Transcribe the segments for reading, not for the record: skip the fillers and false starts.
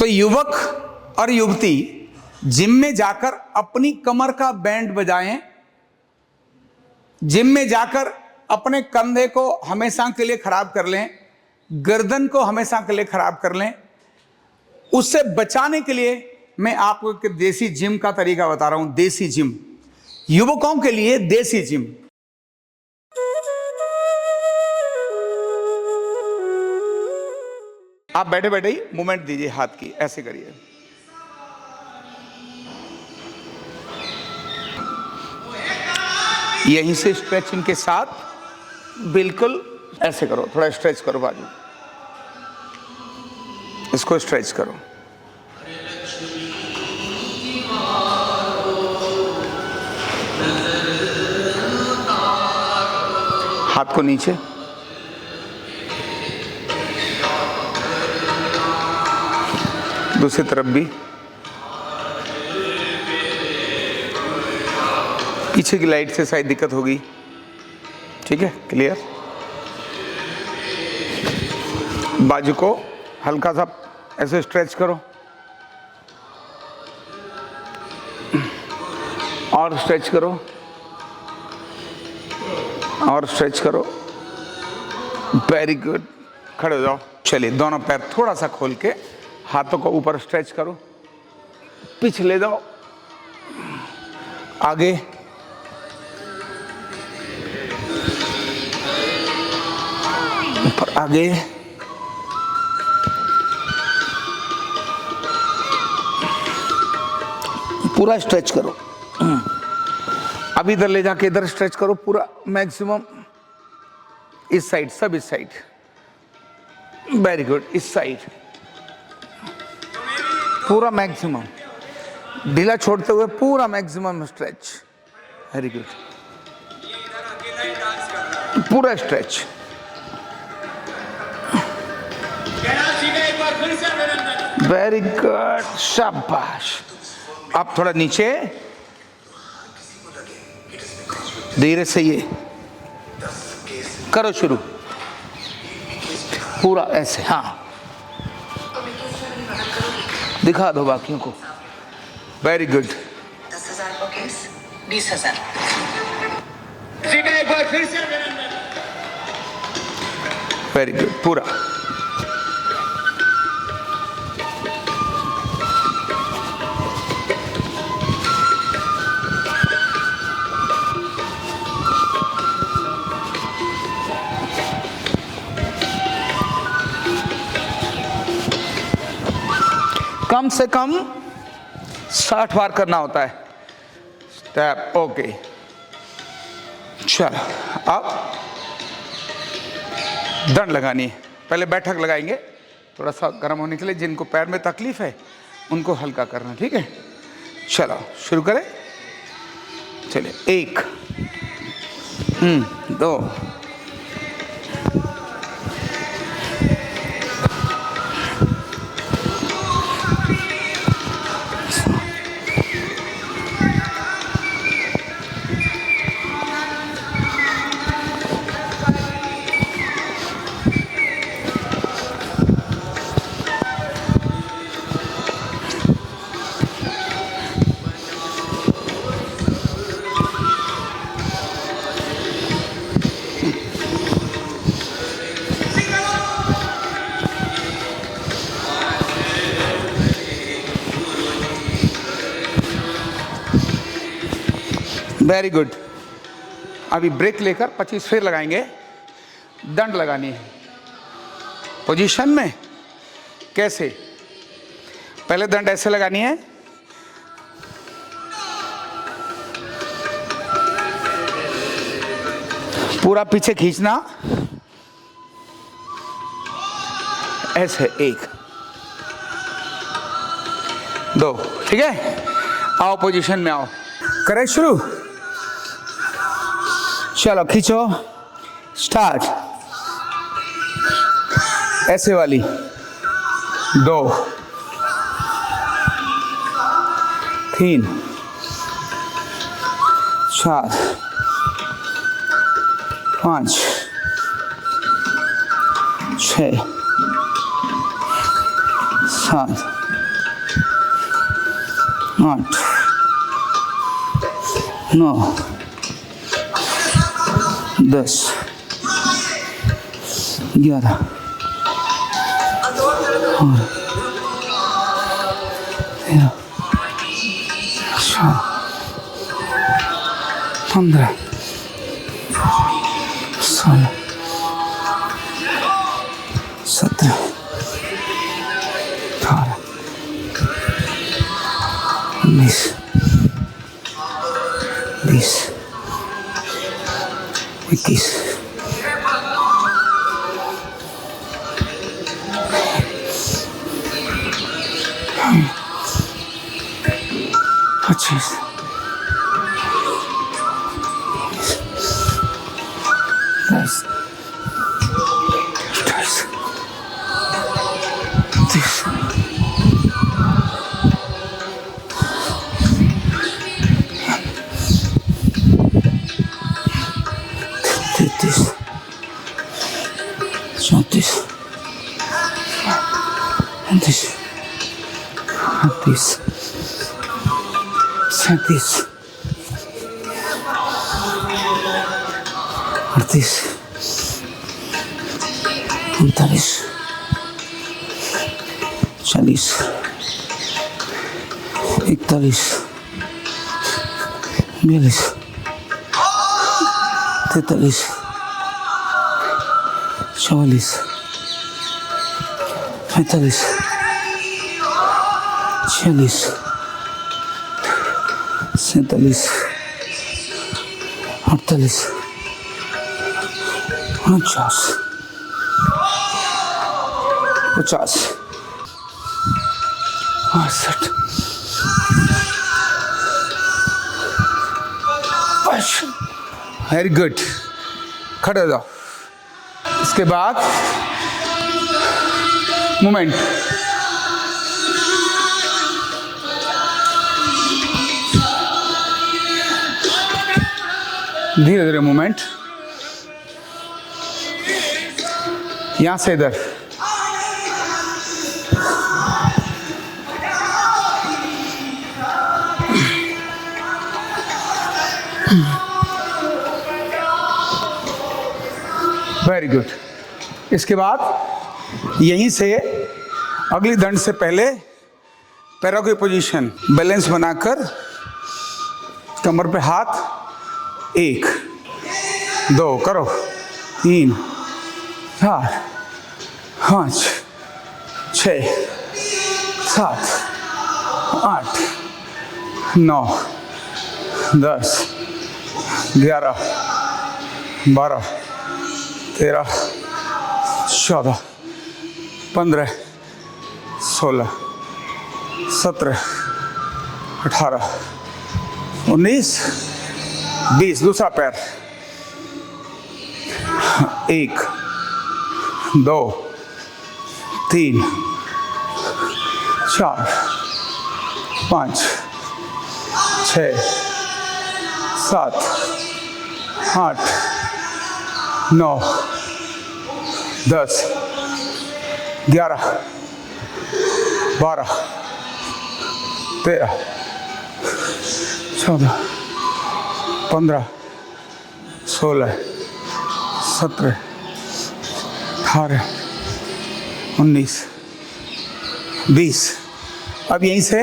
तो युवक और युवती जिम में जाकर अपनी कमर का बैंड बजाएं, जिम में जाकर अपने कंधे को हमेशा के लिए खराब कर लें, गर्दन को हमेशा के लिए खराब कर लें। उससे बचाने के लिए मैं आपको एक देसी जिम का तरीका बता रहा हूं। देसी जिम, युवकों के लिए देसी जिम। आप बैठे बैठे ही मूवमेंट दीजिए, हाथ की ऐसे करिए। यहीं से स्ट्रेचिंग के साथ बिल्कुल ऐसे करो, थोड़ा स्ट्रेच करो बाजू, इसको स्ट्रेच करो। हाथ को नीचे, दूसरी तरफ भी, पीछे की लाइट से शायद दिक्कत होगी। ठीक है, क्लियर। बाजू को हल्का सा ऐसे स्ट्रेच करो और स्ट्रेच करो और स्ट्रेच करो। Very good. खड़े हो जाओ। चलिए, दोनों पैर थोड़ा सा खोल के हाथों को ऊपर स्ट्रेच करो, पीछे ले जाओ, आगे, ऊपर, आगे, पूरा स्ट्रेच करो। अब इधर ले जाके इधर स्ट्रेच करो पूरा मैक्सिमम। इस साइड, सब इस साइड। Very good. इस साइड पूरा मैक्सिमम, ढीला छोड़ते हुए पूरा मैक्सिमम स्ट्रेच। वेरी गुड, पूरा स्ट्रेच। वेरी गुड, शाबाश। अब थोड़ा नीचे, धीरे से ये करो शुरू, पूरा ऐसे। हाँ, दिखा दो बाकियों को। Very good. 10,000 को केस 20,000। वेरी गुड, पूरा। कम से कम 60 बार करना होता है स्टेप। ओके, चलो अब दंड लगानी है। पहले बैठक लगाएंगे थोड़ा सा गर्म होने के लिए। जिनको पैर में तकलीफ है उनको हल्का करना, ठीक है। चलो शुरू करें। चलिए, 1, 2, वेरी गुड। अभी ब्रेक लेकर 25 फिर लगाएंगे। दंड लगानी है पोजीशन में। कैसे? पहले दंड ऐसे लगानी है, पूरा पीछे खींचना, ऐसे। 1, 2, ठीक है। आओ पोजीशन में आओ, करें शुरू। चलो खींचो, स्टार्ट। ऐसे वाली 2, 3, 4, 5, 6, 7, 8 9 10 11 15 16 17 18 19 20 21 25 वेरी गुड, खड़े हो जाओ। इसके बाद मूवमेंट, धीरे धीरे मूवमेंट, यहां से इधर, वेरी गुड। इसके बाद यहीं से अगली दंड से पहले पैरों की पोजीशन बैलेंस बनाकर कमर पे हाथ, 1 2 करो, 3 4 5 6 7 8 9 10 11 12 13 14 15 16 17 18 19 20। दूसरा पैर, 1 2 3 4 5 6 7 8 9 10 11 12 13 14 15 16 17 18 19 20। अब यहीं से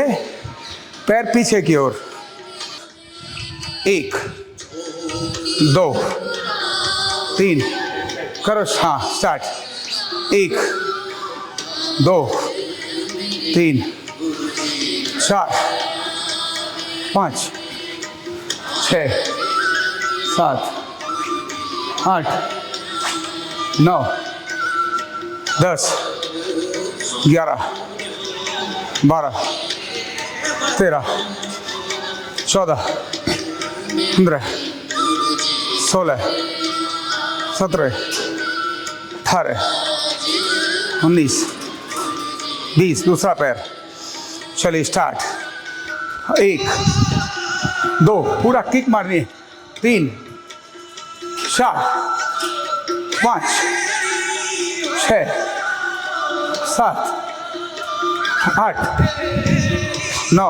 पैर पीछे की ओर, 1 2 3 करो, हाँ स्टार्ट, 1 2 3 4 5 6 7 8 9 10 11 12 13 14 15 16 17 18 19 20। दूसरा पैर, चलिए स्टार्ट, 1 2 पूरा किक मारनी है, 3 4 5 6 7 8 9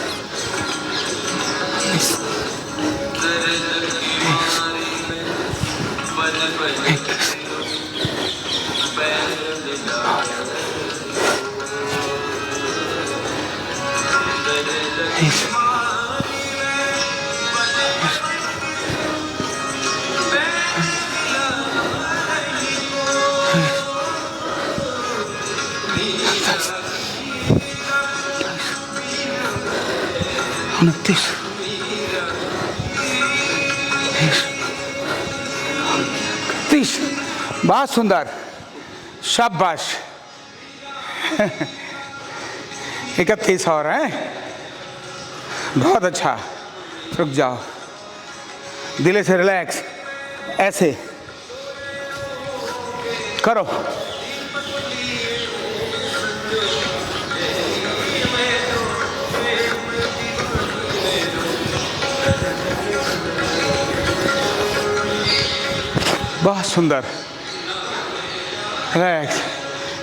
Yes. उनतीस, 30, बहुत सुंदर, शाबाश। 31 और है, बहुत अच्छा। रुक जाओ, दिल से रिलैक्स, ऐसे करो। बहुत सुंदर, रिलैक्स,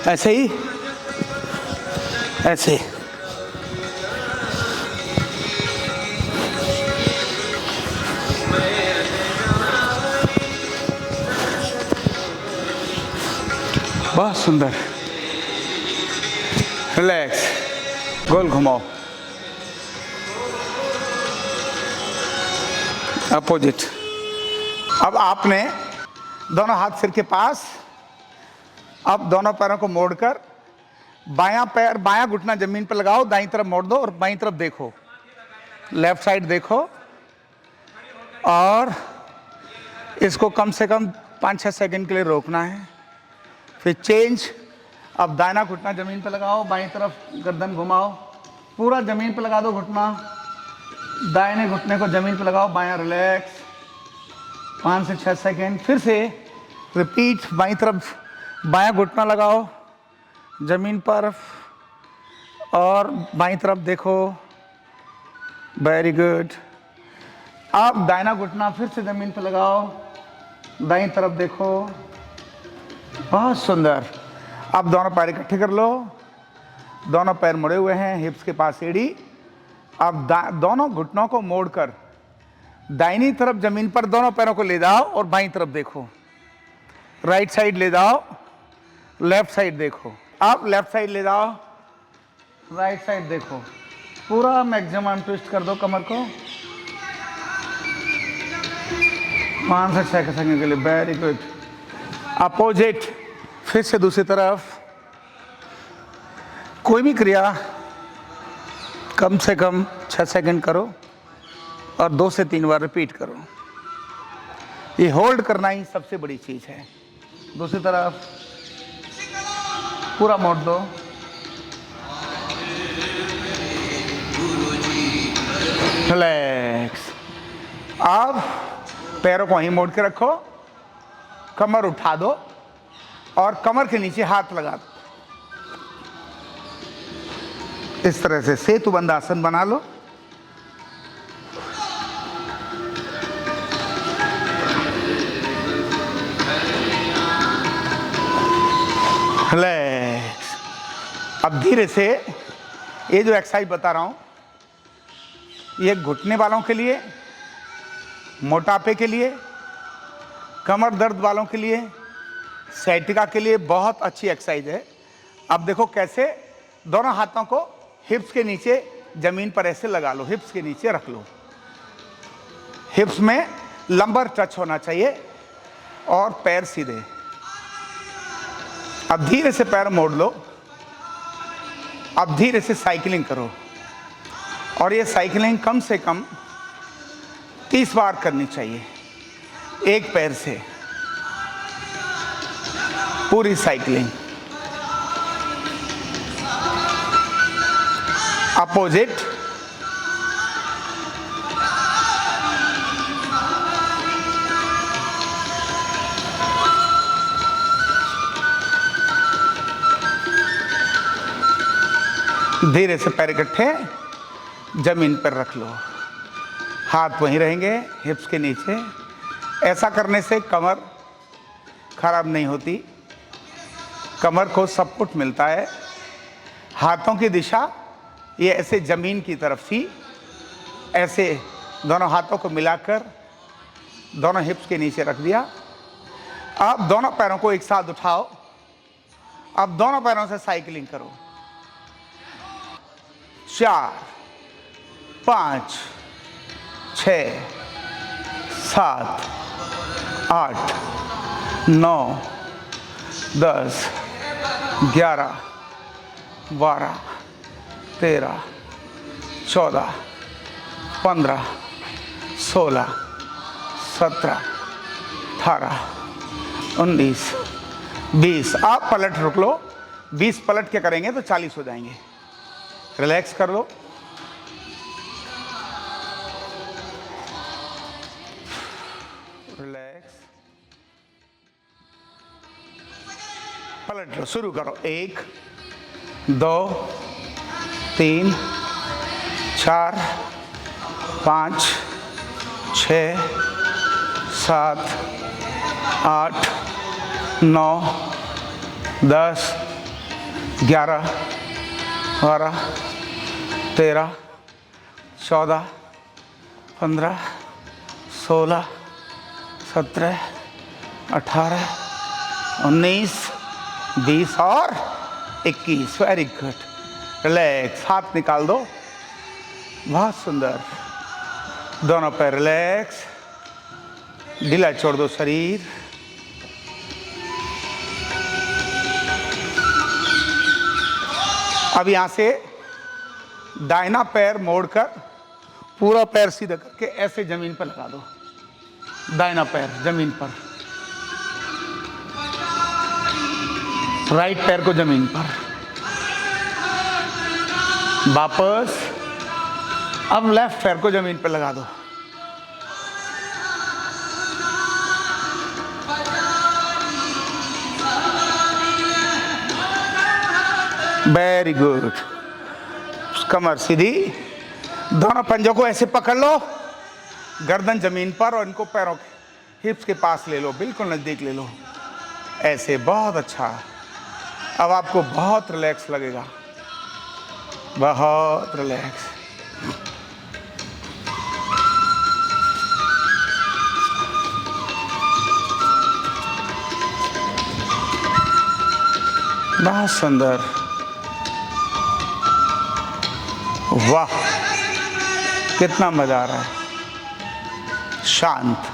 ऐसे ही, ऐसे। बहुत सुंदर, रिलैक्स, गोल घुमाओ, अपोजिट। अब आपने दोनों हाथ सिर के पास, अब दोनों पैरों को मोड़कर बायां पैर, बायां घुटना जमीन पर लगाओ, दाईं तरफ मोड़ दो और बाईं तरफ देखो, लेफ्ट साइड देखो, और इसको कम से कम 5-6 सेकंड के लिए रोकना है। फिर चेंज। अब दाहिना घुटना जमीन पर लगाओ, बाईं तरफ गर्दन घुमाओ, पूरा जमीन पर लगा दो घुटना, दाहिने घुटने को जमीन पर लगाओ, बायां रिलैक्स, 5 से 6 सेकेंड। फिर से रिपीट, बाईं तरफ बायां घुटना लगाओ जमीन पर और बाईं तरफ देखो, वेरी गुड। अब दाहिना घुटना फिर से जमीन पर लगाओ, दाईं तरफ देखो, बहुत सुंदर। अब दोनों पैर इकट्ठे कर लो, दोनों पैर मुड़े हुए हैं, हिप्स के पास एड़ी। अब दोनों घुटनों को मोड़कर दाहिनी तरफ जमीन पर दोनों पैरों को ले जाओ और बाईं तरफ देखो, राइट साइड ले जाओ, लेफ्ट साइड देखो। अब लेफ्ट साइड ले जाओ, राइट साइड देखो, पूरा मैक्सिमम ट्विस्ट कर दो कमर को, 5 से 6 सेकंड के लिए, वेरी गुड। अपोजिट, फिर से दूसरी तरफ। कोई भी क्रिया कम से कम 6 सेकंड करो और 2 से 3 बार रिपीट करो। ये होल्ड करना ही सबसे बड़ी चीज है। दूसरी तरफ पूरा मोड़ दो, रिलैक्स। अब पैरों को वहीं मोड़ के रखो, कमर उठा दो और कमर के नीचे हाथ लगा दो, इस तरह से सेतुबंध आसन बना लो। रिलैक्स। अब धीरे से ये जो एक्सरसाइज बता रहा हूं, ये घुटने वालों के लिए, मोटापे के लिए, कमर दर्द वालों के लिए, साइटिका के लिए बहुत अच्छी एक्सरसाइज है। अब देखो कैसे, दोनों हाथों को हिप्स के नीचे जमीन पर ऐसे लगा लो, हिप्स के नीचे रख लो, हिप्स में लंबर टच होना चाहिए और पैर सीधे। अब धीरे से पैर मोड़ लो, अब धीरे से साइकिलिंग करो और ये साइकिलिंग कम से कम 30 बार करनी चाहिए, एक पैर से पूरी साइकिलिंग। अपोजिट, धीरे से पैर इकट्ठे जमीन पर रख लो, हाथ वहीं रहेंगे हिप्स के नीचे। ऐसा करने से कमर खराब नहीं होती, कमर को सपोर्ट मिलता है। हाथों की दिशा ये ऐसे जमीन की तरफ थी, ऐसे दोनों हाथों को मिलाकर दोनों हिप्स के नीचे रख दिया। अब दोनों पैरों को एक साथ उठाओ, अब दोनों पैरों से साइकिलिंग करो, 4 5 6 7 8 9 10 11 12 13 14 15 16 17 18 19 20। आप पलट रुक लो, 20 पलट के करेंगे तो 40 हो जाएंगे। रिलैक्स कर लो। रिलैक्स, पलट लो, शुरू करो। 1 2 3 4 5 6 7 8 9 10 11 12 13 14 15 16 17 18 19 20 और 21। Very good. रिलैक्स, हाथ निकाल दो। बहुत सुंदर। दोनों पैर रिलैक्स, ढीला छोड़ दो शरीर। अब यहां से दाहिना पैर मोड़कर पूरा पैर सीधा करके ऐसे जमीन पर लगा दो। दाहिना पैर जमीन पर, राइट पैर को जमीन पर। वापस अब लेफ्ट पैर को जमीन पर लगा दो। Very good. कमर सीधी, दोनों पंजों को ऐसे पकड़ लो, गर्दन जमीन पर और इनको पैरों के हिप्स के पास ले लो, बिल्कुल नजदीक ले लो। ऐसे, बहुत अच्छा। अब आपको बहुत रिलैक्स लगेगा, बहुत रिलैक्स। बहुत सुंदर, वाह, कितना मजा आ रहा है। शांत,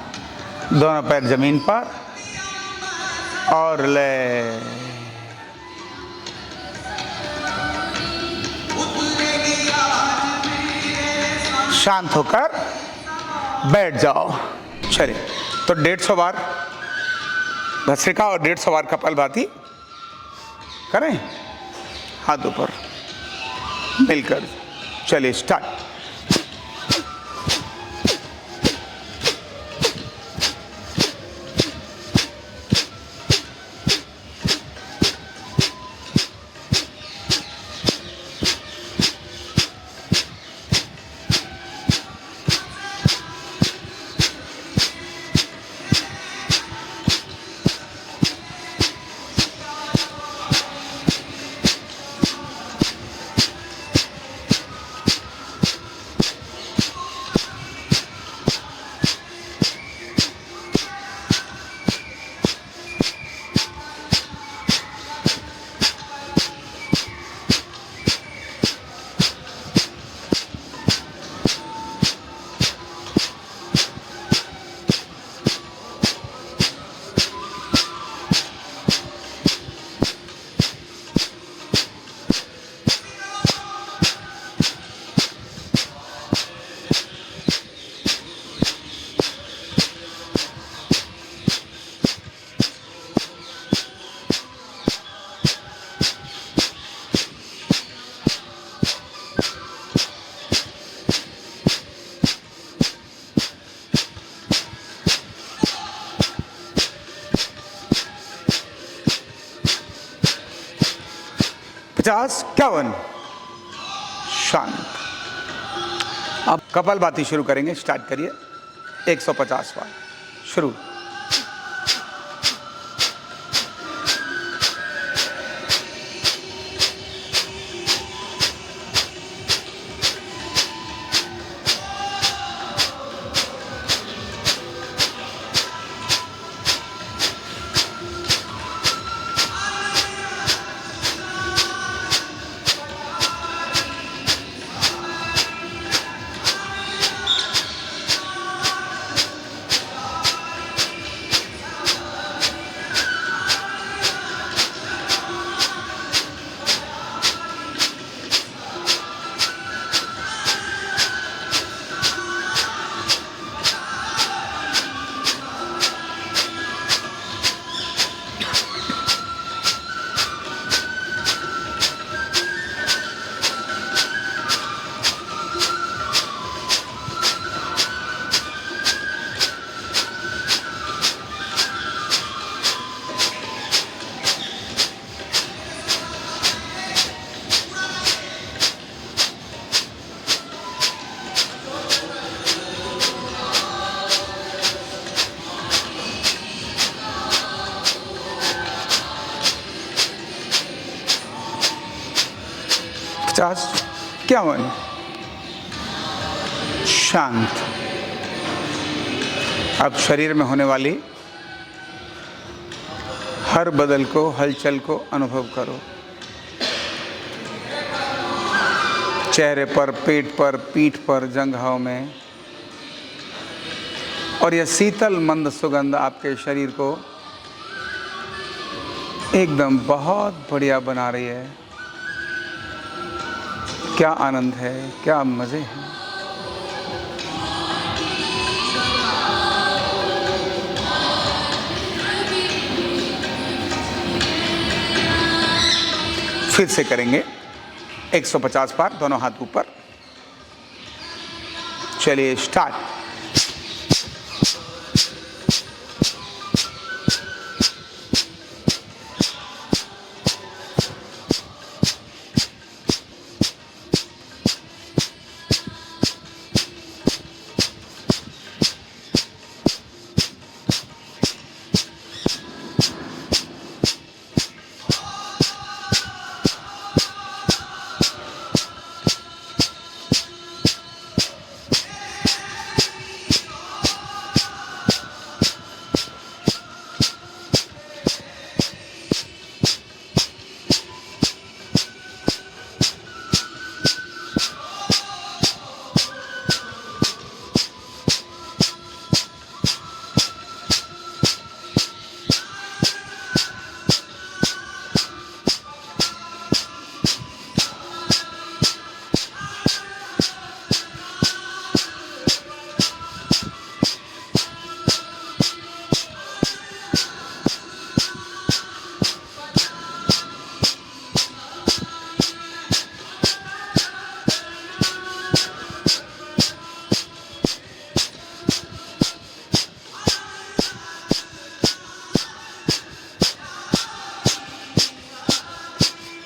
दोनों पैर जमीन पर और ले। शांत होकर बैठ जाओ। चलिए, तो 150 बार भस्त्रिका और 150 बार कपालभाति करें, हाथ ऊपर मिलकर। चलिए, स्टार्ट। पचास, 51। शांत। अब कपालभाति शुरू करेंगे, स्टार्ट करिए। 150 बार शुरू। 50, 51। शांत। अब शरीर में होने वाली हर बदल को, हलचल को अनुभव करो। चेहरे पर, पेट पर, पीठ पर, जंघाओं में। और यह शीतल मंद सुगंध आपके शरीर को एकदम बहुत बढ़िया बना रही है। क्या आनंद है, क्या मजे हैं। फिर से करेंगे 150 बार, दोनों हाथ ऊपर। चलिए स्टार्ट।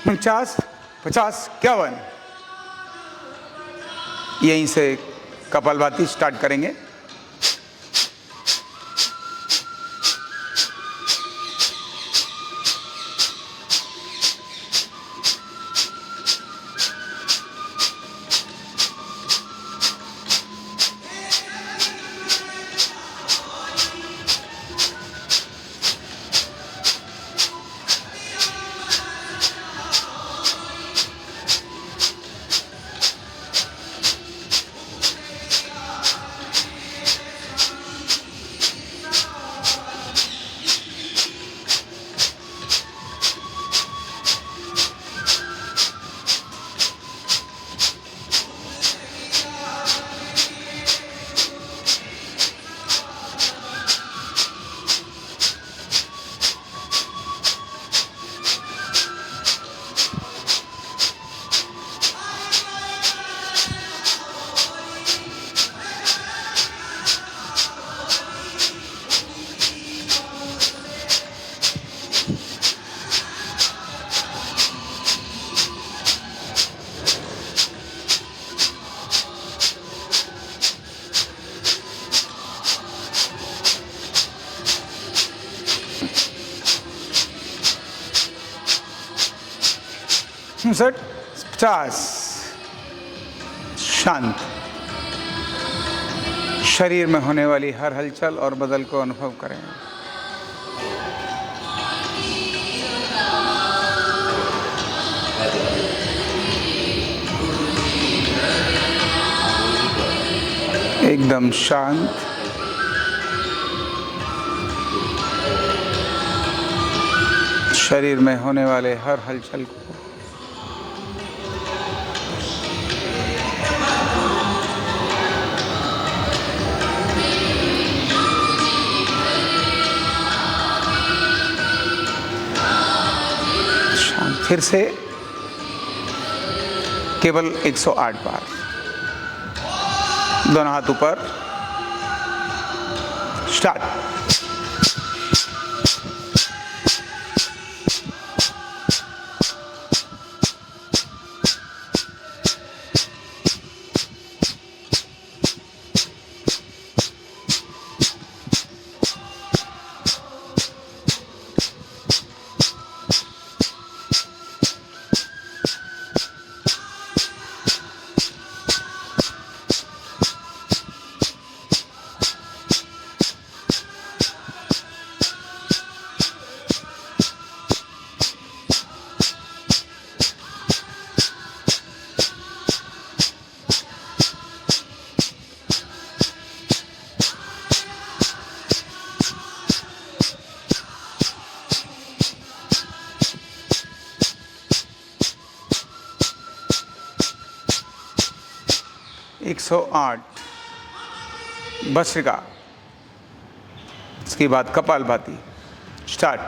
पचास, 51। यहीं से कपालभाति स्टार्ट करेंगे। उनसठ, 50। शांत। शरीर में होने वाली हर हलचल और बदल को अनुभव करें। एकदम शांत। शरीर में होने वाले हर हलचल को फिर से केवल 108 बार। दोनों हाथ ऊपर। स्टार्ट। 108 भस्त्रिका, इसके बाद कपालभाति। स्टार्ट।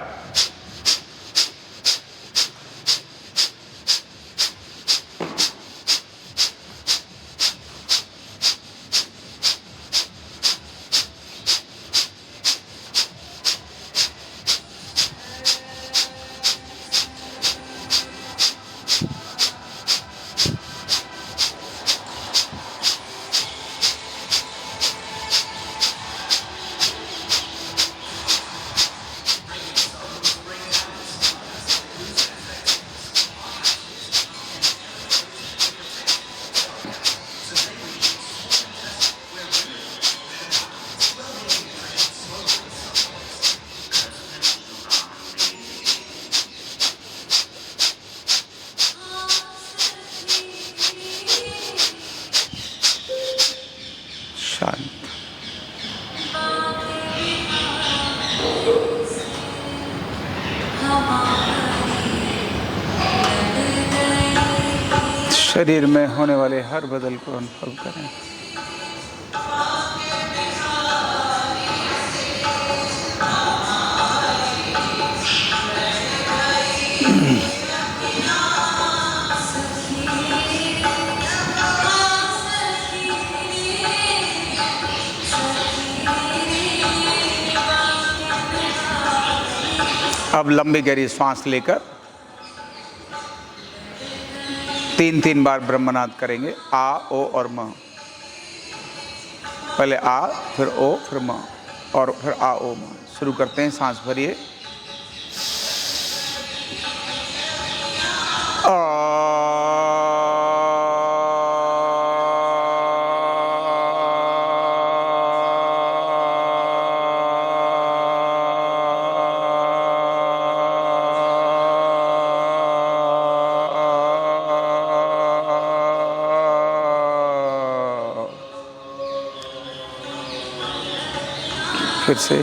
शांत। शरीर में होने वाले हर बदल को अनुभव करें। अब लंबी गहरी सांस लेकर 3-3 बार ब्रह्मनाद करेंगे। आ, ओ और म। पहले आ, फिर ओ, फिर म, और फिर आ, ओ, म। शुरू करते हैं। सांस भरिए। फिर से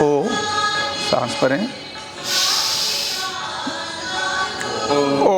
ओ, सांस भरें। ओ,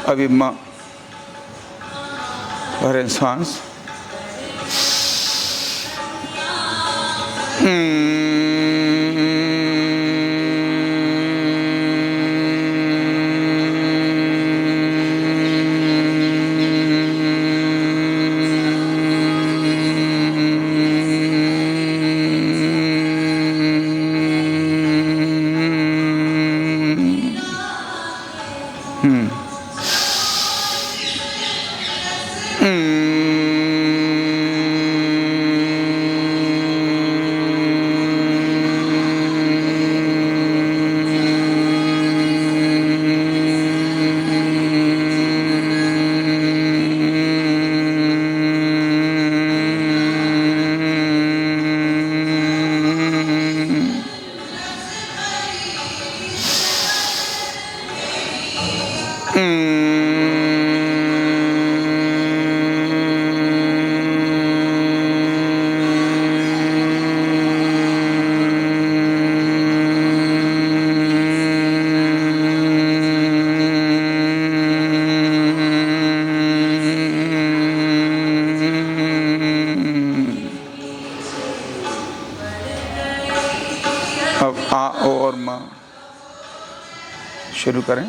अभी माँ भरें सांस। अब आ ओ और म शुरू करें।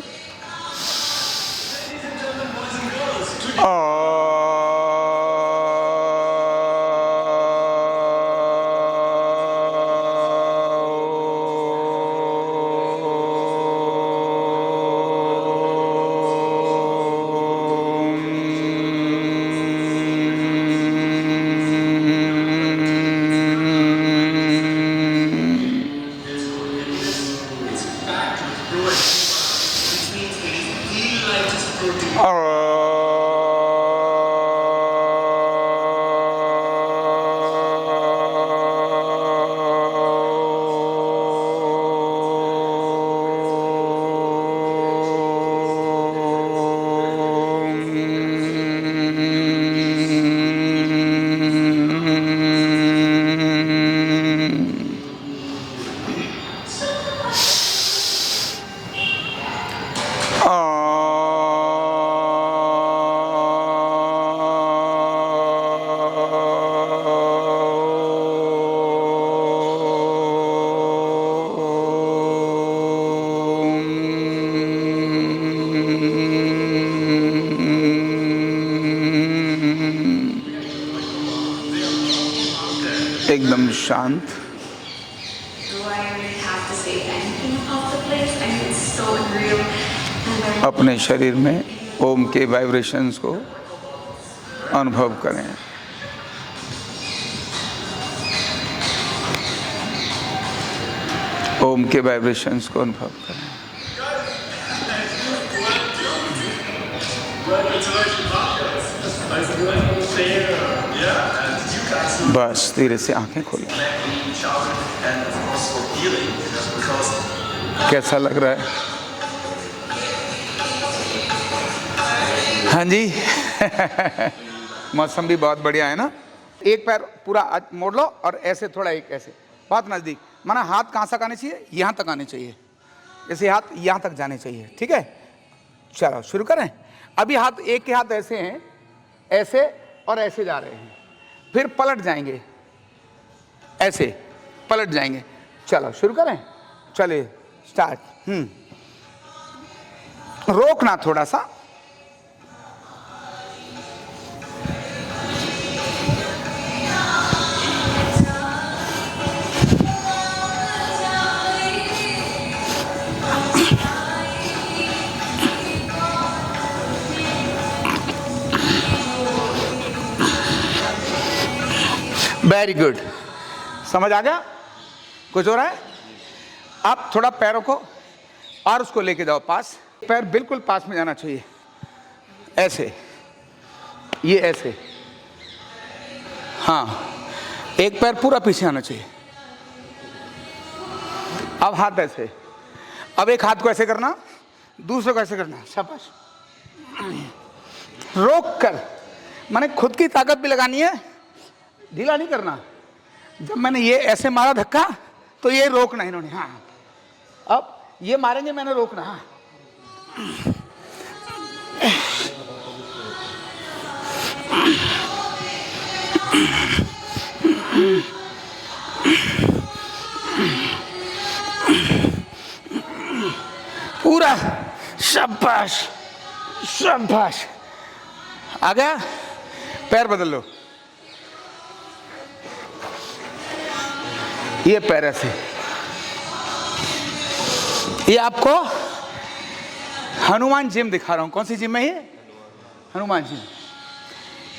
एकदम शांत। Do I really have to say anything about the place? I mean, it's so unreal. And अपने शरीर में ओम के वाइब्रेशंस को अनुभव करें। ओम के वाइब्रेशंस को अनुभव करें। बस धीरे से आंखें खोलें। कैसा लग रहा है? हाँ जी मौसम भी बहुत बढ़िया है ना। एक पैर पूरा मोड़ लो और ऐसे थोड़ा एक ऐसे बहुत नज़दीक, माना हाथ कहाँ तक आने चाहिए? यहाँ तक आने चाहिए। जैसे हाथ यहाँ तक जाने चाहिए। ठीक है, चलो शुरू करें। अभी हाथ, एक के हाथ ऐसे हैं, ऐसे और ऐसे जा रहे हैं, फिर पलट जाएंगे, ऐसे पलट जाएंगे। चलो शुरू करें, चलिए स्टार्ट। रोकना थोड़ा सा। वेरी गुड, समझ आ गया? कुछ हो रहा है? आप थोड़ा पैरों को और उसको लेके जाओ पास। पैर बिल्कुल पास में जाना चाहिए, ऐसे, ये ऐसे। हाँ, एक पैर पूरा पीछे आना चाहिए। अब हाथ ऐसे, अब एक हाथ को ऐसे करना, दूसरे को ऐसे करना। शाबाश। रोक कर, मैंने खुद की ताकत भी लगानी है, ढीला नहीं करना। जब मैंने ये ऐसे मारा धक्का तो ये रोकना इन्होंने। हाँ, अब ये मारेंगे, मैंने रोकना। हाँ शाबाश शाबाश। आ गया? पैर बदल लो। ये पैर ऐसे। ये आपको हनुमान जिम दिखा रहा हूं। कौन सी जिम है ये? हनुमान जिम।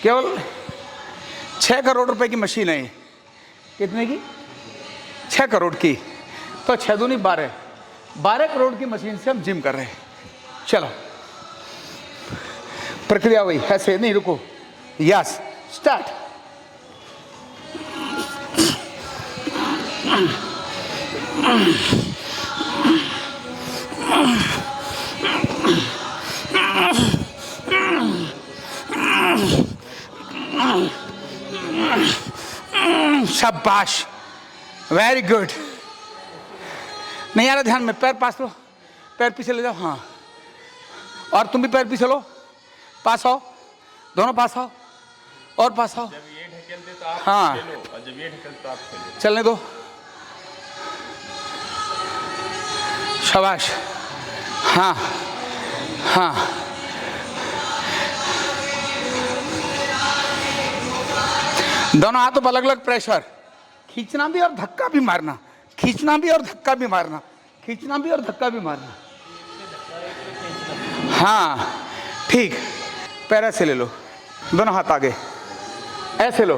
केवल 6 करोड़ रुपए की मशीन है ये। कितने की? 6 करोड़ की। तो 6 दूनी 12 करोड़ की मशीन से हम जिम कर रहे हैं। चलो, प्रक्रिया वही, ऐसे नहीं, रुको। Yes, start. शाबाश, वेरी गुड। नहीं आ रहा ध्यान में, पैर पास लो, पैर पीछे ले जाओ। हाँ, और तुम भी पैर पीछे लो, पास आओ, दोनों पास आओ और पास आओ। जब ये ढकेलते तो आप हाँ, खेलो, और जब ये ढकेलते तो आप खेलो। चलने दो। शाबाश। हाँ हाँ, दोनों हाथों पर अलग अलग प्रेशर, खींचना भी और धक्का भी मारना, खींचना भी और धक्का भी मारना, खींचना भी और धक्का भी मारना। हाँ ठीक, पैर ऐसे ले लो, दोनों हाथ आगे ऐसे लो।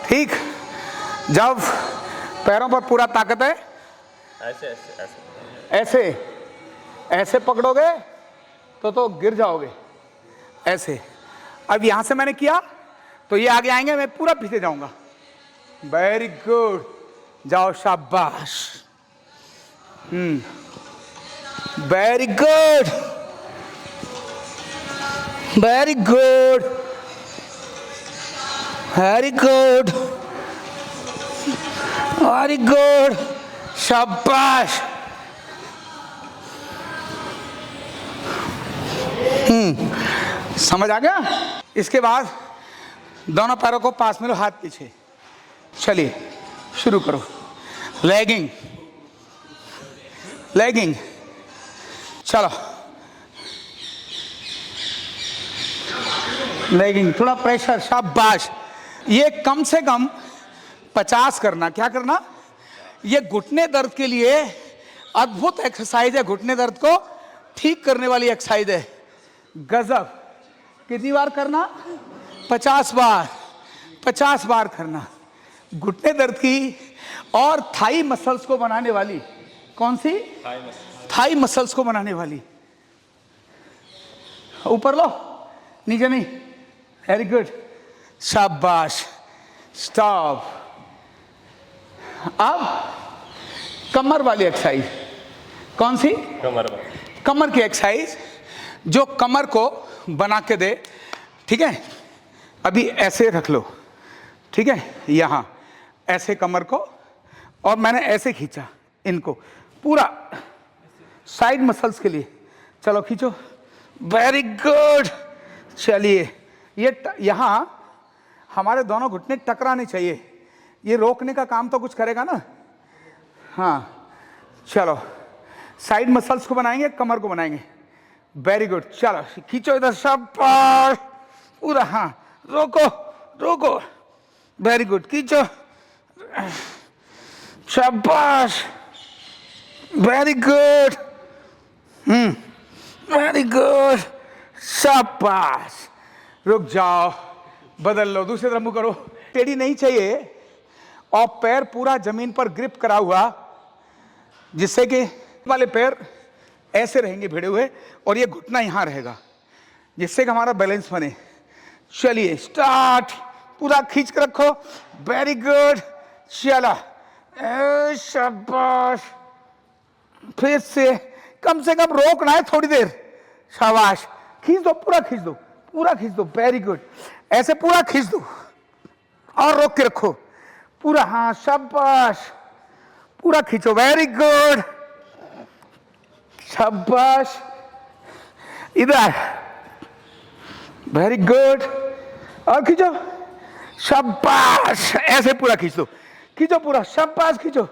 ठीक, जब पैरों पर पूरा ताकत है, ऐसे ऐसे ऐसे ऐसे ऐसे पकड़ोगे तो गिर जाओगे। ऐसे। अब यहां से मैंने किया तो ये आगे आएंगे, मैं पूरा पीछे जाऊंगा। वेरी गुड, जाओ, शाबाश। Very good, very good, very good, very good, शाबाश। समझ आ गया? इसके बाद दोनों पैरों को पास में लो, हाथ पीछे। चलिए शुरू करो। लेगिंग, लेगिंग, चलो। लेगिंग, थोड़ा प्रेशर, शाबाश। ये कम से कम 50 करना। क्या करना? ये घुटने दर्द के लिए अद्भुत एक्सरसाइज है, घुटने दर्द को ठीक करने वाली एक्सरसाइज है। गजब। कितनी बार करना? 50 बार, 50 बार करना। घुटने दर्द की और थाई मसल्स को बनाने वाली। कौन सी? थाई मसल्स को बनाने वाली। ऊपर लो, नीचे नहीं। वेरी गुड, शाबाश। स्टॉप। अब कमर वाली एक्सरसाइज। कौन सी? कमर। कमर की एक्सरसाइज जो कमर को बना के दे। ठीक है, अभी ऐसे रख लो। ठीक है, यहां ऐसे कमर को, और मैंने ऐसे खींचा इनको पूरा साइड मसल्स के लिए। चलो खींचो। Very good. चलिए, ये यहां हमारे दोनों घुटने टकराने चाहिए। ये रोकने का काम तो कुछ करेगा ना। हाँ, चलो, साइड मसल्स को बनाएंगे, कमर को बनाएंगे। Very good. चलो खींचो इधर, शाबाश, पूरा। हाँ, रोको रोको। वेरी गुड, खींचो, शाबाश। वेरी गुड, वेरी गुड, शाबाश। रुक जाओ, बदल लो, दूसरी तरफ मुंह करो। टेढ़ी नहीं चाहिए, और पैर पूरा जमीन पर ग्रिप करा हुआ, जिससे कि वाले पैर ऐसे रहेंगे भिड़े हुए, और ये घुटना यहां रहेगा, जिससे कि हमारा बैलेंस बने। चलिए स्टार्ट। पूरा खींच कर रखो। वेरी गुड, चला, शाबाश। फिर से कम रोकना है थोड़ी देर। शाबाश, खींच दो, पूरा खींच दो, पूरा खींच दो। वेरी गुड, ऐसे पूरा खींच दो और रोक के रखो पूरा। हाँ, शाबाश, पूरा खींचो। वेरी गुड, शाबाश। इधर, वेरी गुड, और खींचो, शाबाश। ऐसे पूरा खींच दो, खींचो पूरा, शाबाश, खींचो।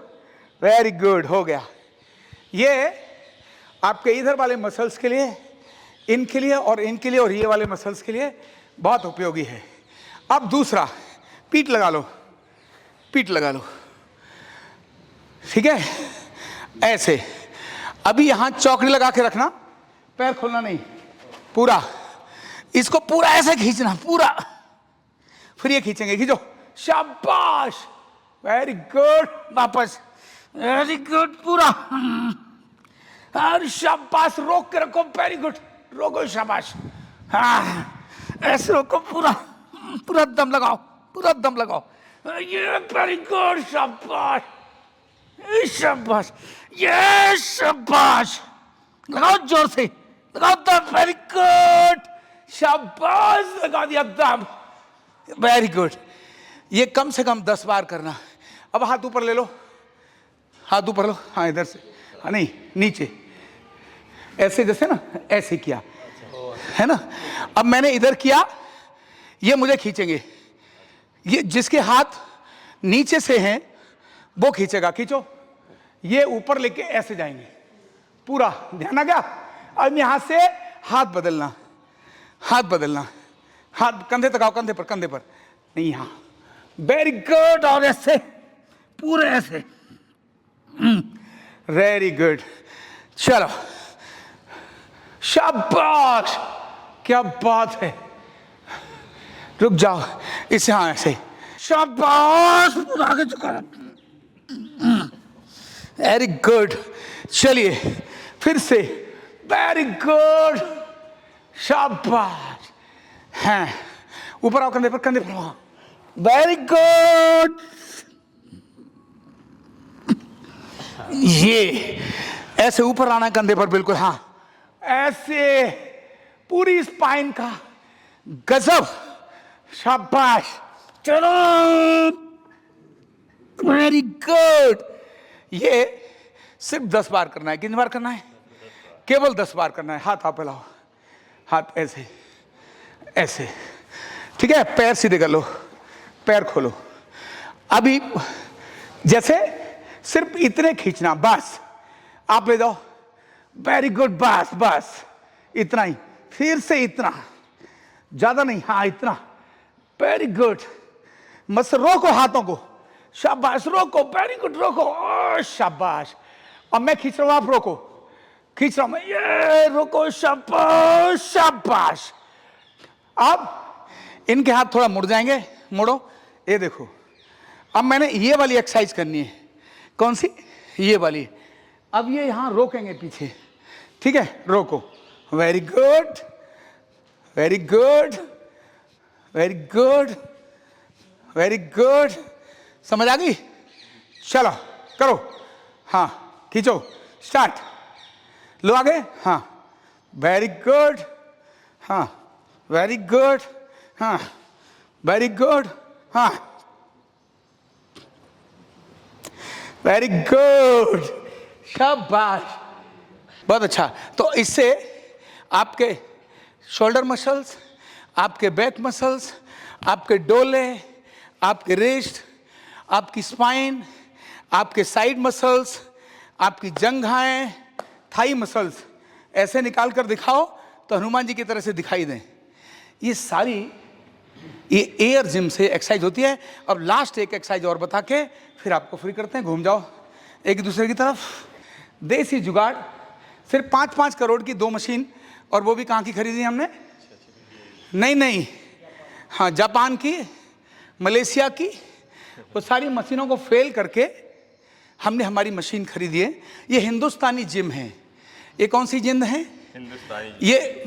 वेरी गुड, हो गया। ये आपके इधर वाले मसल्स के लिए, इनके लिए और इनके लिए और ये वाले मसल्स के लिए बहुत उपयोगी है। अब दूसरा, पीठ लगा लो, पीठ लगा लो, ठीक है, ऐसे। अभी यहां चौकड़ी लगा के रखना, पैर खोलना नहीं, पूरा इसको पूरा ऐसे खींचना, पूरा, फिर ये खींचेंगे, खींचो, शाबाश, वेरी गुड, वापस, वेरी गुड, पूरा, और शाबाश, रोक के रखो, वेरी गुड, रोको, शाबाश, हाँ, ऐसे रोको, पूरा पूरा दम लगाओ, पूरा दम लगाओ, ये वेरी गुड, शाबाश, शाबाश, ये शाबाश, लगाओ जोर से, लगाओ दम, वेरी गुड, शाबाश, लगा दिया दम, वेरी गुड। ये कम से कम 10 बार करना। अब हाथ ऊपर ले लो, हाथ ऊपर लो, हाँ इधर से, हाँ नहीं नीचे, ऐसे जैसे ना, ऐसे किया है ना। अब मैंने इधर किया, ये मुझे खींचेंगे, ये जिसके हाथ नीचे से हैं वो खींचेगा, खींचो, ये ऊपर लेके ऐसे जाएंगे, पूरा ध्यान आ गया। अब यहां से हाथ बदलना, हाथ बदलना, हाथ कंधे तक आओ, कंधे पर नहीं, यहां, वेरी गुड, और ऐसे पूरे ऐसे, वेरी गुड, चलो, शाबाश, क्या बात है, रुक जाओ, इसे हाँ ऐसे, शाबाश, पूरा आगे झुका, वेरी गुड, चलिए फिर से, वेरी गुड, शाबाश, हैं, ऊपर आओ, कंधे पर, वेरी गुड, ये ऐसे ऊपर आना है कंधे पर, बिल्कुल, हाँ, ऐसे पूरी स्पाइन का, गजब, शाबाश, चलो, वेरी गुड। ये सिर्फ 10 बार करना है। कितनी बार करना है? केवल 10 बार करना है। हाथ आप फैलाओ, हाथ ऐसे ऐसे, ठीक है, पैर सीधे कर लो, पैर खोलो। अभी जैसे सिर्फ इतने खींचना, बस, आप ले जाओ, वेरी गुड, बस बस, इतना ही, फिर से इतना, ज्यादा नहीं, हाँ इतना, वेरी गुड, मत रोको हाथों को, शाबाश, रोको, वेरी गुड, रोको, ओ शाबाश। अब मैं खींच रहा हूं, आप रोको, खींच रहा हूं मैं, ये रोको, शाबाश शाबाश। अब इनके हाथ थोड़ा मुड़ जाएंगे, मुड़ो, ये देखो। अब मैंने ये वाली एक्सरसाइज करनी है। कौन सी? ये वाली। अब ये यहां रोकेंगे पीछे, ठीक है, रोको, very good, very good, very good, very good. समझ आ गई? चलो करो, हाँ खींचो, स्टार्ट, लो आगे, हाँ, वेरी गुड, हाँ, वेरी गुड, हाँ, वेरी गुड, हाँ, वेरी गुड, शाबाश, बहुत अच्छा। तो इससे आपके शोल्डर मसल्स, आपके बैक मसल्स, आपके डोले, आपके रिस्ट, आपकी स्पाइन, आपके साइड मसल्स, आपकी जंघाएं, थाई मसल्स ऐसे निकाल कर दिखाओ तो हनुमान जी की तरह से दिखाई दें। ये सारी ये एयर जिम से एक्सरसाइज होती है। अब लास्ट एक एक्सरसाइज और बता के फिर आपको फ्री करते हैं, घूम जाओ एक दूसरे की तरफ। देसी जुगाड़, सिर्फ 5-5 करोड़ की 2 मशीन, और वो भी कहाँ की खरीदी हमने? नहीं, हाँ जापान की, मलेशिया की, वो सारी मशीनों को फेल करके हमने हमारी मशीन खरीदी है। ये हिंदुस्तानी जिम है। ये कौन सी जिम है? हिंदुस्तानी। ये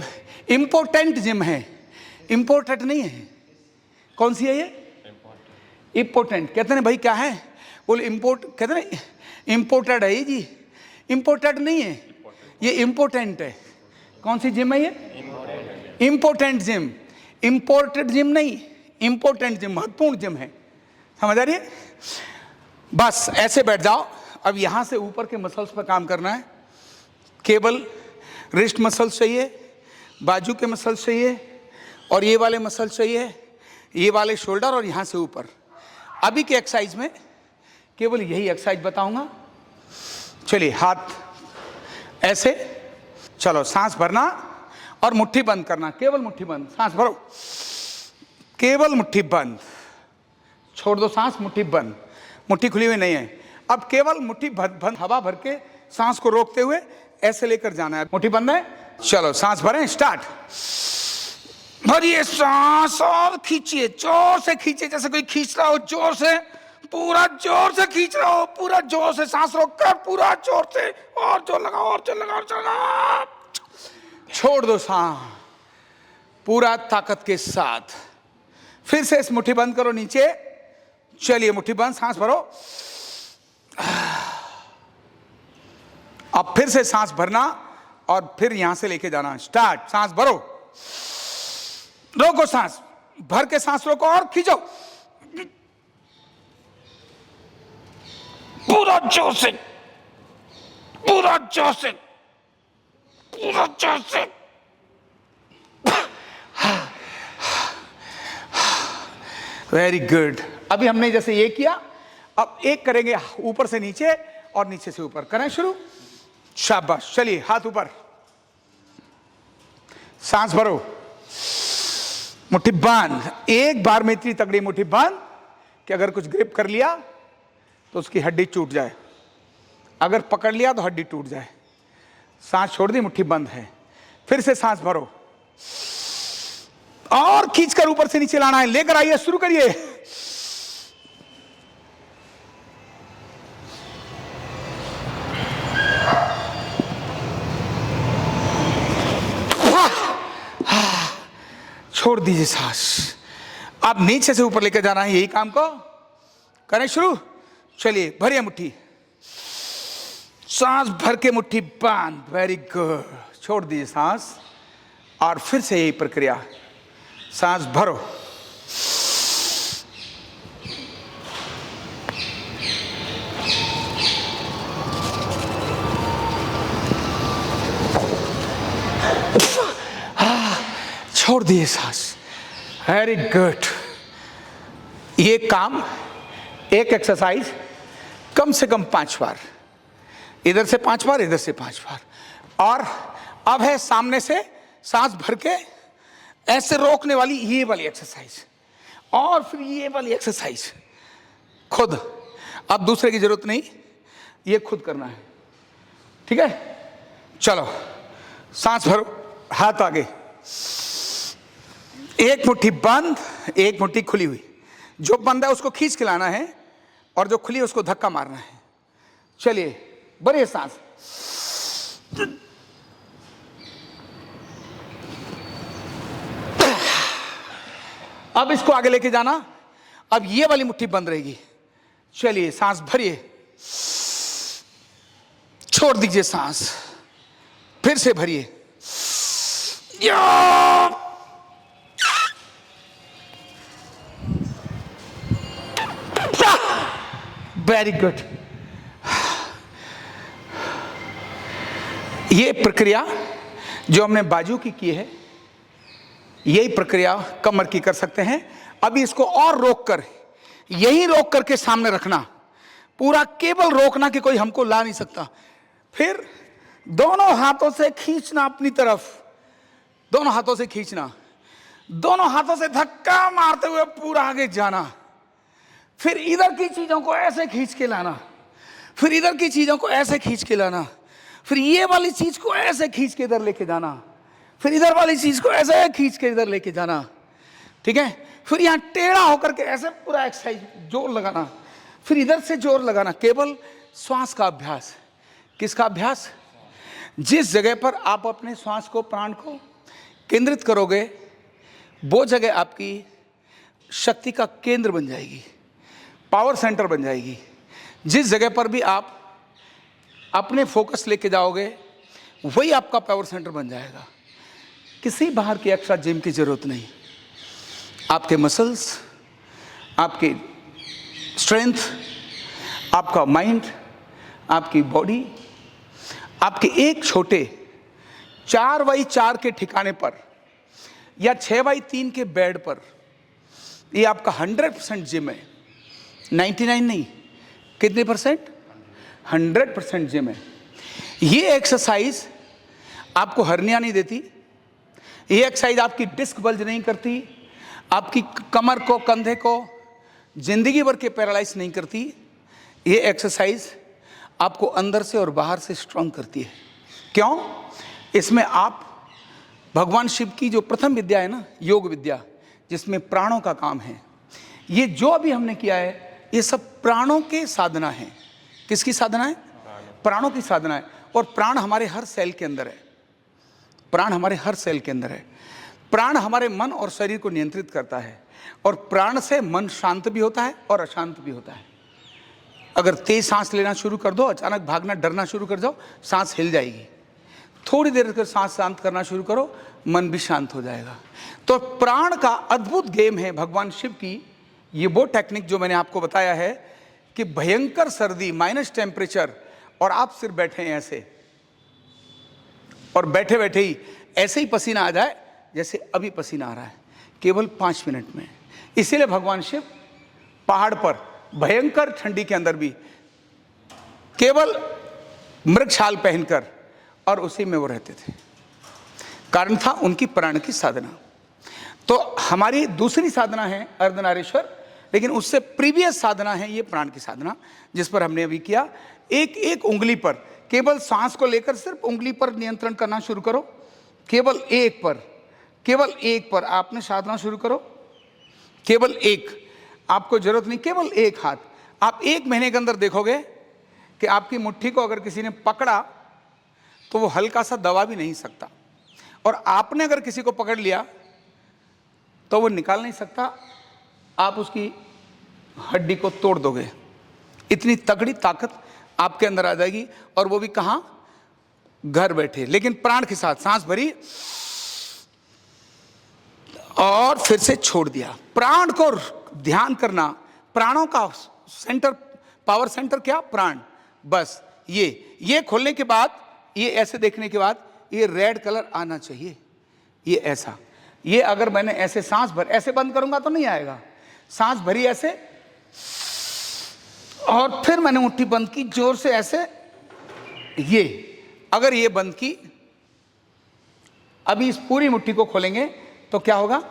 इम्पोर्टेंट जिम है, इम्पोर्टेंट नहीं है। कौन सी है ये? इम्पोर्टेंट। कहते हैं भाई क्या है? बोले इम्पोर्ट, कहते हैं इम्पोर्टेड है ये जी, इम्पोर्टेड नहीं है, ये इम्पोर्टेंट है। कौन सी जिम है ये? Important gym. इम्पोर्टेड जिम नहीं, इम्पोर्टेंट जिम, महत्वपूर्ण जिम है। समझ आ रही है? बस ऐसे बैठ जाओ। अब यहां से ऊपर के मसल्स पर काम करना है। केवल रिस्ट मसल्स चाहिए, बाजू के मसल्स चाहिए, और ये वाले मसल्स चाहिए, ये वाले शोल्डर, और यहां से ऊपर। अभी के एक्सरसाइज में केवल यही एक्सरसाइज बताऊंगा। चलिए, हाथ ऐसे, चलो सांस भरना और मुट्ठी बंद करना, केवल मुट्ठी बंद, सांस भरो, केवल मुट्ठी बंद, छोड़ दो सांस, मुट्ठी बंद, मुट्ठी खुली हुई नहीं है। अब केवल मुट्ठी बंद हवा भर के सांस को रोकते हुए ऐसे लेकर जाना है। मुट्ठी बंद है, चलो सांस भरें, स्टार्ट। भरिए सांस और खींचिए, जोर से खींचिए, जैसे कोई खींच रहा हो, जोर से, पूरा जोर से खींच रहा हो, पूरा जोर से सांस रोककर पूरा जोर से, और जोर लगाओ, और जोर लगाओ, और जोर लगाओ, छोड़ दो सांस पूरा ताकत के साथ। फिर से इस मुट्ठी बंद करो नीचे, चलिए मुट्ठी बंद, सांस भरो। अब फिर से सांस भरना और फिर यहां से लेके जाना, स्टार्ट। सांस भरो, रोको सांस, भर के सांस रोको और खींचो पूरा जोर से, पूरा जोर से, पूरा जोर से। Very good. अभी हमने जैसे ये किया, अब एक करेंगे ऊपर से नीचे और नीचे से ऊपर, करें शुरू, शाबाश। चलिए हाथ ऊपर, सांस भरो, मुट्ठी बंद, एक बार में इतनी तगड़ी मुट्ठी बंद कि अगर कुछ ग्रिप कर लिया तो उसकी हड्डी टूट जाए, अगर पकड़ लिया तो हड्डी टूट जाए। सांस छोड़ दी, मुट्ठी बंद है। फिर से सांस भरो और खींचकर ऊपर से नीचे लाना है, लेकर आइए, शुरू करिए। छोड़ दीजिए सांस, अब नीचे से ऊपर लेकर जाना है, यही काम को करें शुरू। चलिए भरिए मुट्ठी, सांस भर के मुट्ठी बंद, वेरी गुड, छोड़ दीजिए सांस और फिर से यही प्रक्रिया, सांस भरो, छोड़ दिए सांस, वेरी गुड। ये काम, एक एक्सरसाइज कम से कम 5 बार, इधर से 5 बार, इधर से 5 बार। और अब है सामने से सांस भर के ऐसे रोकने वाली ये वाली एक्सरसाइज, और फिर ये वाली एक्सरसाइज खुद, अब दूसरे की जरूरत नहीं, ये खुद करना है, ठीक है। चलो सांस भरो, हाथ आगे, एक मुट्ठी बंद, एक मुट्ठी खुली हुई, जो बंद है उसको खींच के लाना है और जो खुली है उसको धक्का मारना है। चलिए भरिए सांस, अब इसको आगे लेके जाना, अब ये वाली मुट्ठी बंद रहेगी। चलिए सांस भरिए, छोड़ दीजिए सांस, फिर से भरिए, वेरी गुड। ये प्रक्रिया जो हमने बाजू की है, यही प्रक्रिया कमर की कर सकते हैं। अभी इसको और रोक कर, यही रोक करके सामने रखना, पूरा केवल रोकना कि कोई हमको ला नहीं सकता। फिर दोनों हाथों से खींचना अपनी तरफ, दोनों हाथों से खींचना, दोनों हाथों से धक्का मारते हुए पूरा आगे जाना, फिर इधर की चीजों को ऐसे खींच के लाना, फिर इधर की चीजों को ऐसे खींच के लाना, फिर ये वाली चीज को ऐसे खींच के इधर लेके जाना, फिर इधर वाली चीज को ऐसे खींच के इधर लेके जाना, ठीक है। फिर यहां टेढ़ा होकर के ऐसे पूरा एक्सरसाइज जोर लगाना, फिर इधर से जोर लगाना, केवल श्वास का अभ्यास। किसका अभ्यास? जिस जगह पर आप अपने श्वास को, प्राण को केंद्रित करोगे, वो जगह आपकी शक्ति का केंद्र बन जाएगी, पावर सेंटर बन जाएगी। जिस जगह पर भी आप अपने फोकस लेके जाओगे, वही आपका पावर सेंटर बन जाएगा। किसी बाहर की एक्स्ट्रा जिम की जरूरत नहीं। आपके मसल्स, आपकी स्ट्रेंथ, आपका माइंड, आपकी बॉडी, आपके एक छोटे 4x4 के ठिकाने पर या 6x3 के बेड पर, ये आपका 100% जिम है। 99 नहीं, कितने %? 100% जिम है। ये एक्सरसाइज आपको हर्निया नहीं देती, ये एक्सरसाइज आपकी डिस्क बल्ज नहीं करती, आपकी कमर को, कंधे को जिंदगी भर के पैरालाइज नहीं करती। ये एक्सरसाइज आपको अंदर से और बाहर से स्ट्रांग करती है। क्यों? इसमें आप भगवान शिव की जो प्रथम विद्या है ना, योग विद्या, जिसमें प्राणों का काम है, ये जो अभी हमने किया है ये सब प्राणों के साधना है। किसकी साधना है? प्राणों की साधना है। और प्राण हमारे हर सेल के अंदर है। प्राण हमारे हर सेल के अंदर है। प्राण हमारे मन और शरीर को नियंत्रित करता है, और प्राण से मन शांत भी होता है और अशांत भी होता है। अगर तेज सांस लेना शुरू कर दो, अचानक भागना, डरना शुरू कर जाओ, सांस हिल जाएगी। थोड़ी देर कर सांस शांत करना शुरू करो, मन भी शांत हो जाएगा। तो प्राण का अद्भुत गेम है भगवान शिव की। ये वो टेक्निक जो मैंने आपको बताया है कि भयंकर सर्दी, माइनस टेम्परेचर, और आप सिर्फ बैठे हैं ऐसे, और बैठे बैठे ही ऐसे ही पसीना आ जाए जैसे अभी पसीना आ रहा है, केवल 5 मिनट में। इसीलिए भगवान शिव पहाड़ पर भयंकर ठंडी के अंदर भी केवल मृगछाल पहनकर और उसी में वो रहते थे। कारण था उनकी प्राण की साधना। तो हमारी दूसरी साधना है अर्धनारीश्वर, लेकिन उससे प्रीवियस साधना है ये प्राण की साधना, जिस पर हमने अभी किया। एक एक उंगली पर, केवल सांस को लेकर सिर्फ उंगली पर नियंत्रण करना शुरू करो। केवल एक पर आपने साधना शुरू करो। केवल एक, आपको जरूरत नहीं, केवल एक हाथ। आप 1 महीने के अंदर देखोगे कि आपकी मुट्ठी को अगर किसी ने पकड़ा तो वो हल्का सा दबा भी नहीं सकता, और आपने अगर किसी को पकड़ लिया तो वो निकाल नहीं सकता। आप उसकी हड्डी को तोड़ दोगे। इतनी तगड़ी ताकत आपके अंदर आ जाएगी, और वो भी कहाँ? घर बैठे, लेकिन प्राण के साथ। सांस भरी और फिर से छोड़ दिया। प्राण को ध्यान करना, प्राणों का सेंटर, पावर सेंटर क्या? प्राण। बस ये खोलने के बाद, ये ऐसे देखने के बाद, ये रेड कलर आना चाहिए। ये ऐसा, ये अगर मैंने ऐसे सांस भर, ऐसे बंद करूंगा तो नहीं आएगा। सांस भरी ऐसे, और फिर मैंने मुट्ठी बंद की जोर से ऐसे। ये अगर ये बंद की, अभी इस पूरी मुट्ठी को खोलेंगे तो क्या होगा?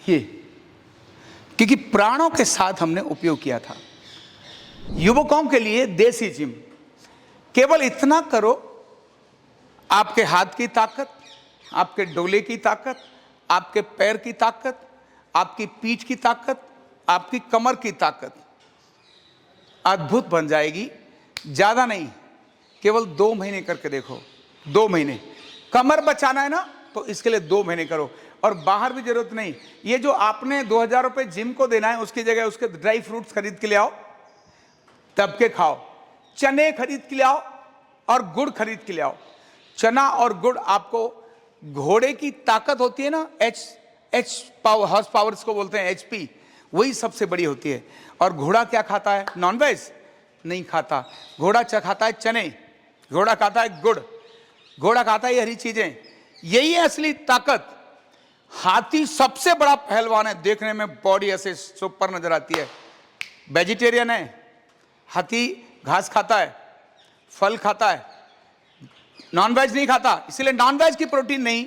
ये, क्योंकि प्राणों के साथ हमने उपयोग किया था। युवकों के लिए देसी जिम, केवल इतना करो, आपके हाथ की ताकत, आपके डोले की ताकत, आपके पैर की ताकत, आपकी पीठ की ताकत, आपकी कमर की ताकत अद्भुत बन जाएगी। ज़्यादा नहीं, केवल 2 महीने करके देखो। 2 महीने कमर बचाना है ना, तो इसके लिए 2 महीने करो। और बाहर भी जरूरत नहीं, ये जो आपने 2000 रुपये जिम को देना है, उसकी जगह उसके ड्राई फ्रूट्स खरीद के ले आओ, तब के खाओ। चने खरीद के ले आओ और गुड़ खरीद के ले आओ। चना और गुड़ आपको, घोड़े की ताकत होती है ना, हॉर्स पावर को बोलते हैं, HP, वही सबसे बड़ी होती है। और घोड़ा क्या खाता है? नॉनवेज नहीं खाता। घोड़ा खाता है चने, घोड़ा खाता है गुड़, घोड़ा खाता है हरी चीजें। यही है असली ताकत। हाथी सबसे बड़ा पहलवान है, देखने में बॉडी ऐसे सुपर नजर आती है, वेजिटेरियन है। हाथी घास खाता है, फल खाता है, नॉनवेज नहीं खाता। इसलिए नॉनवेज की प्रोटीन नहीं,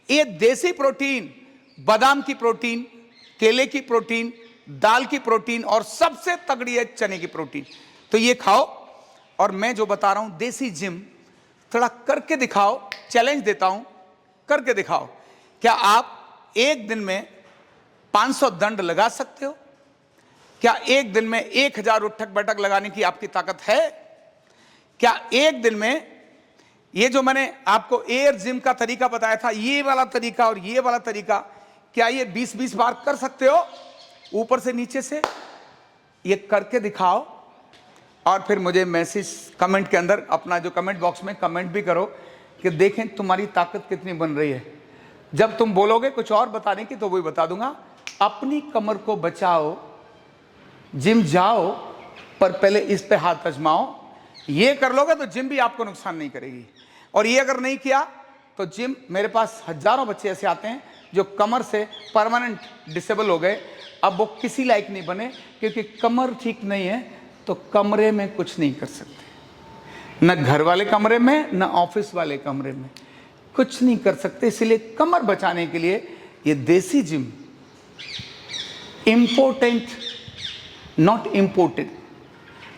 ये देसी प्रोटीन, बादाम की प्रोटीन, केले की प्रोटीन, दाल की प्रोटीन, और सबसे तगड़ी है चने की प्रोटीन। तो ये खाओ। और मैं जो बता रहा हूं देसी जिम, थोड़ा करके दिखाओ, चैलेंज देता हूं, करके दिखाओ। क्या आप एक दिन में 500 दंड लगा सकते हो? क्या एक दिन में 1000 उठक बैठक लगाने की आपकी ताकत है? क्या एक दिन में, ये जो मैंने आपको एयर जिम का तरीका बताया था, ये वाला तरीका और ये वाला तरीका, क्या ये 20-20 बार कर सकते हो? ऊपर से नीचे से ये करके दिखाओ, और फिर मुझे मैसेज कमेंट के अंदर, अपना जो कमेंट बॉक्स में कमेंट भी करो कि देखें तुम्हारी ताकत कितनी बन रही है। जब तुम बोलोगे कुछ और बताने की तो वही बता दूंगा। अपनी कमर को बचाओ, जिम जाओ, पर पहले इस पे हाथ आजमाओ। ये कर लोगे तो जिम भी आपको नुकसान नहीं करेगी। और ये अगर नहीं किया तो जिम, मेरे पास हजारों बच्चे ऐसे आते हैं जो कमर से परमानेंट डिसेबल हो गए, अब वो किसी लायक नहीं बने, क्योंकि कमर ठीक नहीं है तो कमरे में कुछ नहीं कर सकते, न घर वाले कमरे में, न ऑफिस वाले कमरे में। कुछ नहीं कर सकते। इसलिए कमर बचाने के लिए ये देसी जिम इम्पोर्टेंट, नॉट इम्पोर्टेड।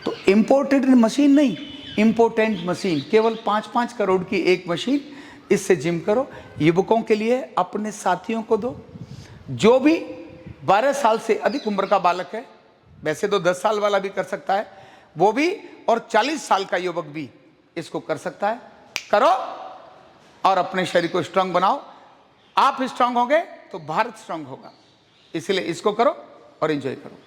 तो इम्पोर्टेड मशीन नहीं, इम्पोर्टेंट मशीन, केवल 5-5 करोड़ की एक मशीन, इससे जिम करो। युवकों के लिए अपने साथियों को दो, जो भी 12 साल से अधिक उम्र का बालक है, वैसे तो 10 साल वाला भी कर सकता है वो भी, और 40 साल का युवक भी इसको कर सकता है। करो और अपने शरीर को स्ट्रांग बनाओ। आप स्ट्रांग होंगे तो भारत स्ट्रांग होगा। इसलिए इसको करो और एंजॉय करो।